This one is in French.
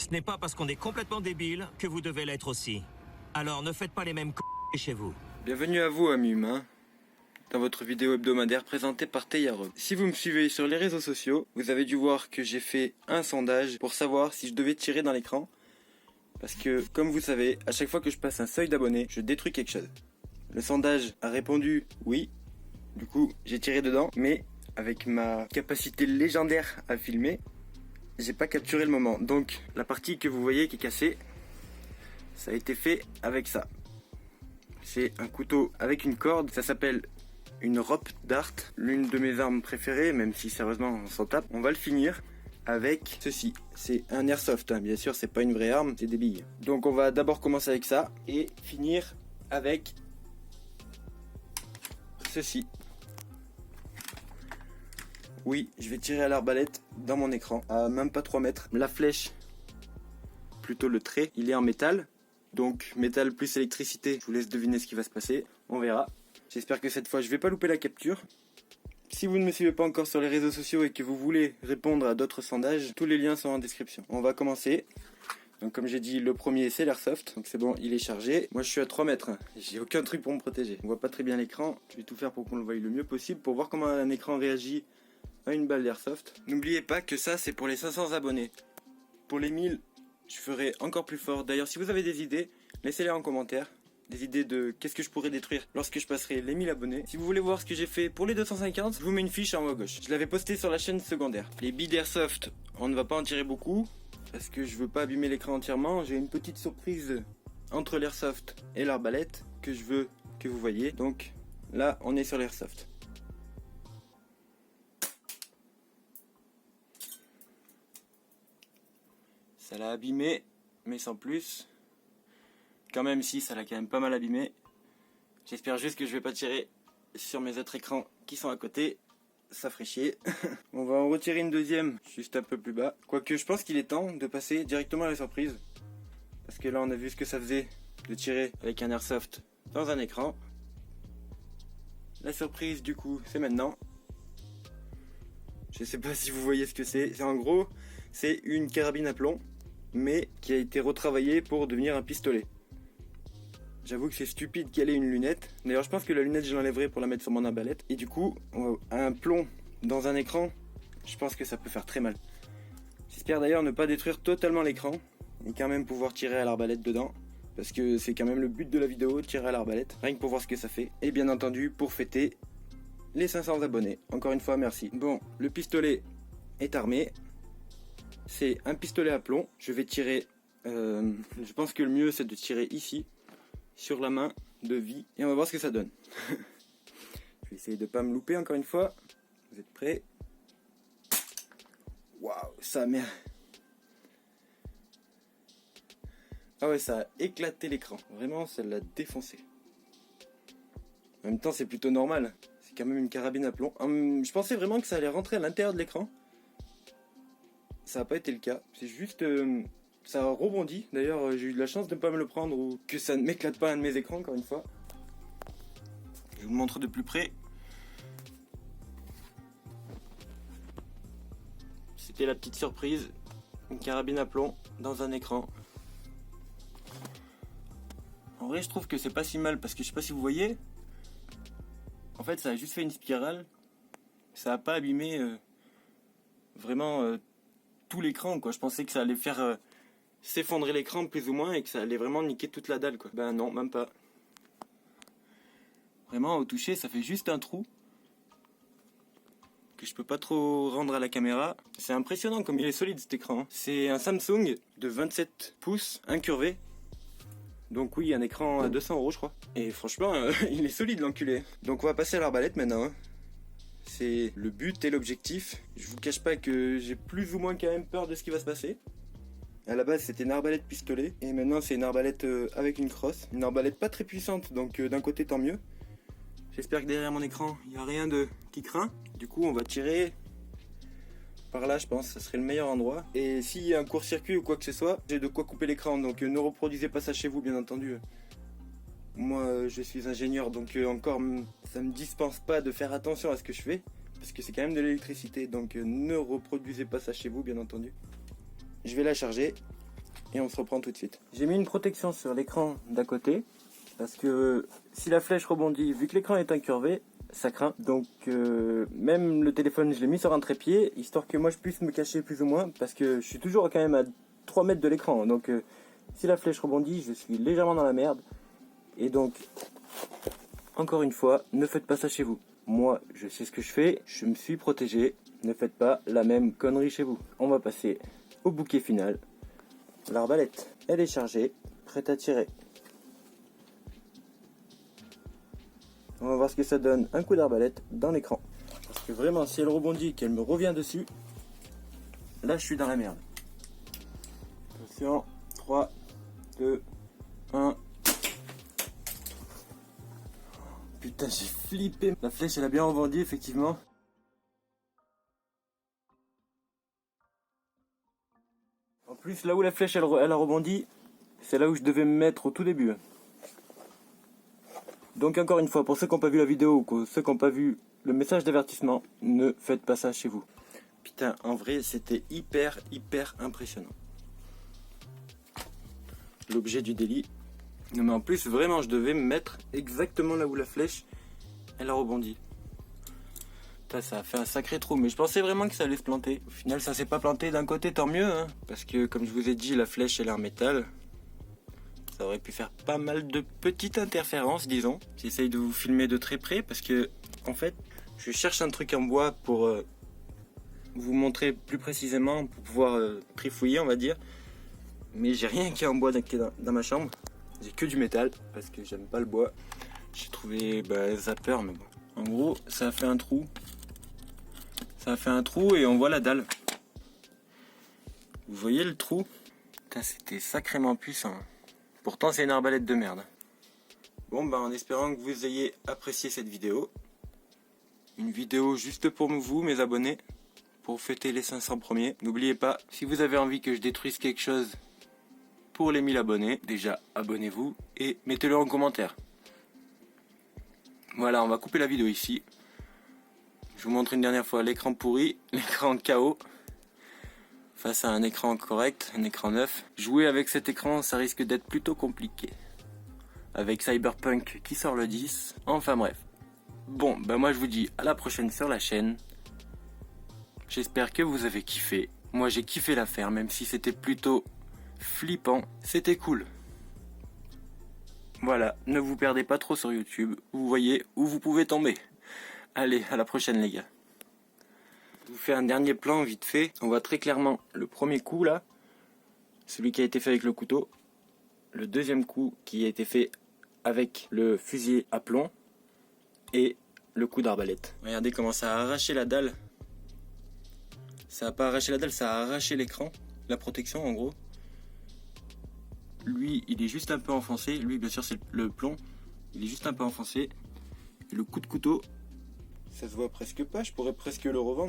Ce n'est pas parce qu'on est complètement débile que vous devez l'être aussi. Alors ne faites pas les mêmes chez vous. Bienvenue à vous, amis humains, dans votre vidéo hebdomadaire présentée par Teyaro. Si vous me suivez sur les réseaux sociaux, vous avez dû voir que j'ai fait un sondage pour savoir si je devais tirer dans l'écran. Parce que, comme vous savez, à chaque fois que je passe un seuil d'abonnés, je détruis quelque chose. Le sondage a répondu oui. Du coup, j'ai tiré dedans, mais avec ma capacité légendaire à filmer, j'ai pas capturé le moment. Donc, la partie que vous voyez qui est cassée, ça a été fait avec ça. C'est un couteau avec une corde, ça s'appelle une rope dart, l'une de mes armes préférées, même si sérieusement on s'en tape. On va le finir avec ceci. C'est un airsoft, hein. Bien sûr c'est pas une vraie arme, c'est des billes. Donc on va d'abord commencer avec ça et finir avec ceci. Oui, je vais tirer à l'arbalète dans mon écran, à même pas 3 mètres. La flèche, plutôt le trait, il est en métal. Donc métal plus électricité, je vous laisse deviner ce qui va se passer, on verra. J'espère que cette fois je vais pas louper la capture. Si vous ne me suivez pas encore sur les réseaux sociaux et que vous voulez répondre à d'autres sondages, tous les liens sont en description. On va commencer. Donc comme j'ai dit, le premier c'est l'airsoft, donc c'est bon, il est chargé. Moi je suis à 3 mètres, j'ai aucun truc pour me protéger. On voit pas très bien l'écran, je vais tout faire pour qu'on le voie le mieux possible, pour voir comment un écran réagit à une balle d'airsoft. N'oubliez pas que ça c'est pour les 500 abonnés. Pour les 1000, je ferai encore plus fort. D'ailleurs, si vous avez des idées, laissez-les en commentaire. Des idées de qu'est-ce que je pourrais détruire lorsque je passerai les 1000 abonnés. Si vous voulez voir ce que j'ai fait pour les 250, je vous mets une fiche en haut à gauche. Je l'avais posté sur la chaîne secondaire. Les billes d'airsoft, on ne va pas en tirer beaucoup. Parce que je veux pas abîmer l'écran entièrement. J'ai une petite surprise entre l'airsoft et l'arbalète que je veux que vous voyez. Donc là, on est sur l'airsoft. Ça l'a abîmé, mais sans plus. Quand même si, ça l'a quand même pas mal abîmé. J'espère juste que je vais pas tirer sur mes autres écrans qui sont à côté. Ça ferait chier. On va en retirer une deuxième, juste un peu plus bas. Quoique je pense qu'il est temps de passer directement à la surprise. Parce que là on a vu ce que ça faisait de tirer avec un airsoft dans un écran. La surprise du coup, c'est maintenant. Je sais pas si vous voyez ce que c'est. C'est en gros, c'est une carabine à plomb, mais qui a été retravaillée pour devenir un pistolet. J'avoue que c'est stupide qu'elle ait une lunette. D'ailleurs, je pense que la lunette, je l'enlèverai pour la mettre sur mon arbalète. Et du coup, un plomb dans un écran, je pense que ça peut faire très mal. J'espère d'ailleurs ne pas détruire totalement l'écran et quand même pouvoir tirer à l'arbalète dedans. Parce que c'est quand même le but de la vidéo, tirer à l'arbalète. Rien que pour voir ce que ça fait. Et bien entendu, pour fêter les 500 abonnés. Encore une fois, merci. Bon, le pistolet est armé. C'est un pistolet à plomb. Je vais tirer... je pense que le mieux, c'est de tirer ici. Sur la main de vie. Et on va voir ce que ça donne. Je vais essayer de pas me louper encore une fois. Vous êtes prêts? Waouh, ça merde. Ah ouais, ça a éclaté l'écran. Vraiment, ça l'a défoncé. En même temps, c'est plutôt normal. C'est quand même une carabine à plomb. Je pensais vraiment que ça allait rentrer à l'intérieur de l'écran. Ça n'a pas été le cas. C'est juste... ça a rebondi. D'ailleurs, j'ai eu de la chance de ne pas me le prendre ou que ça ne m'éclate pas un de mes écrans, encore une fois. Je vous le montre de plus près. C'était la petite surprise. Une carabine à plomb dans un écran. En vrai, je trouve que c'est pas si mal parce que je sais pas si vous voyez. En fait, ça a juste fait une spirale. Ça a pas abîmé vraiment tout l'écran, quoi. Je pensais que ça allait faire... s'effondrer l'écran plus ou moins et que ça allait vraiment niquer toute la dalle, quoi. Ben non, même pas. Vraiment au toucher ça fait juste un trou que je peux pas trop rendre à la caméra. C'est impressionnant comme il est solide cet écran. C'est un Samsung de 27 pouces incurvé. Donc oui, un écran à 200 € je crois. Et franchement il est solide l'enculé. Donc on va passer à l'arbalète maintenant, hein. C'est le but et l'objectif. Je vous cache pas que j'ai plus ou moins quand même peur de ce qui va se passer. À la base c'était une arbalète pistolet et maintenant c'est une arbalète avec une crosse. Une arbalète pas très puissante donc d'un côté tant mieux. J'espère que derrière mon écran il n'y a rien qui craint. Du coup on va tirer par là, je pense, ça serait le meilleur endroit. Et s'il y a un court-circuit ou quoi que ce soit, j'ai de quoi couper l'écran, donc ne reproduisez pas ça chez vous bien entendu. Moi je suis ingénieur donc encore ça me dispense pas de faire attention à ce que je fais. Parce que c'est quand même de l'électricité, donc ne reproduisez pas ça chez vous bien entendu. Je vais la charger. et on se reprend tout de suite. J'ai mis une protection sur l'écran d'à côté parce que si la flèche rebondit, vu que l'écran est incurvé, ça craint. Donc même le téléphone, je l'ai mis sur un trépied histoire que moi je puisse me cacher plus ou moins parce que je suis toujours quand même à 3 mètres de l'écran. Donc si la flèche rebondit, je suis légèrement dans la merde. Et donc, encore une fois, ne faites pas ça chez vous. Moi, je sais ce que je fais, je me suis protégé. Ne faites pas la même connerie chez vous. On va passer au bouquet final. L'arbalète, elle est chargée, prête à tirer. On va voir ce que ça donne, un coup d'arbalète dans l'écran. Parce que vraiment, si elle rebondit et qu'elle me revient dessus, là je suis dans la merde. Attention, 3, 2, 1. Putain, j'ai flippé. La flèche, elle a bien rebondi, effectivement. En plus, là où la flèche, elle a rebondi, c'est là où je devais me mettre au tout début. Donc encore une fois, pour ceux qui n'ont pas vu la vidéo ou pour ceux qui n'ont pas vu le message d'avertissement, ne faites pas ça chez vous. Putain, en vrai, c'était hyper impressionnant. L'objet du délit. Non mais en plus, vraiment, je devais me mettre exactement là où la flèche, elle a rebondi. Putain, ça a fait un sacré trou, mais je pensais vraiment que ça allait se planter. Au final, ça s'est pas planté d'un côté, tant mieux, hein, parce que comme je vous ai dit, la flèche, elle est en métal. Ça aurait pu faire pas mal de petites interférences, disons. J'essaye de vous filmer de très près parce que, en fait, je cherche un truc en bois pour vous montrer plus précisément, pour pouvoir trifouiller, on va dire. Mais j'ai rien qui est en bois dans ma chambre. J'ai que du métal parce que j'aime pas le bois. J'ai trouvé Zapper, mais bon. En gros, ça a fait un trou. Ça a fait un trou et on voit la dalle. Vous voyez le trou? Putain, c'était sacrément puissant. Pourtant, c'est une arbalète de merde. Bon, en espérant que vous ayez apprécié cette vidéo. Une vidéo juste pour vous, mes abonnés. Pour fêter les 500 premiers. N'oubliez pas, si vous avez envie que je détruise quelque chose pour les 1000 abonnés, déjà abonnez-vous et mettez-le en commentaire. Voilà, on va couper la vidéo ici. Je vous montre une dernière fois l'écran pourri, l'écran KO. Face à un écran correct, un écran neuf. Jouer avec cet écran, ça risque d'être plutôt compliqué. Avec Cyberpunk qui sort le 10. Enfin bref. Bon, moi je vous dis à la prochaine sur la chaîne. J'espère que vous avez kiffé. Moi j'ai kiffé l'affaire, même si c'était plutôt flippant. C'était cool. Voilà, ne vous perdez pas trop sur YouTube. Vous voyez où vous pouvez tomber. Allez, à la prochaine les gars. Je vous fais un dernier plan vite fait. On voit très clairement le premier coup là, celui qui a été fait avec le couteau. Le deuxième coup qui a été fait avec le fusil à plomb. Et le coup d'arbalète. Regardez comment ça a arraché la dalle. Ça n'a pas arraché la dalle, ça a arraché l'écran. La protection en gros. Lui il est juste un peu enfoncé. Lui bien sûr c'est le plomb. Il est juste un peu enfoncé. Et le coup de couteau, ça se voit presque pas. Je pourrais presque le revendre.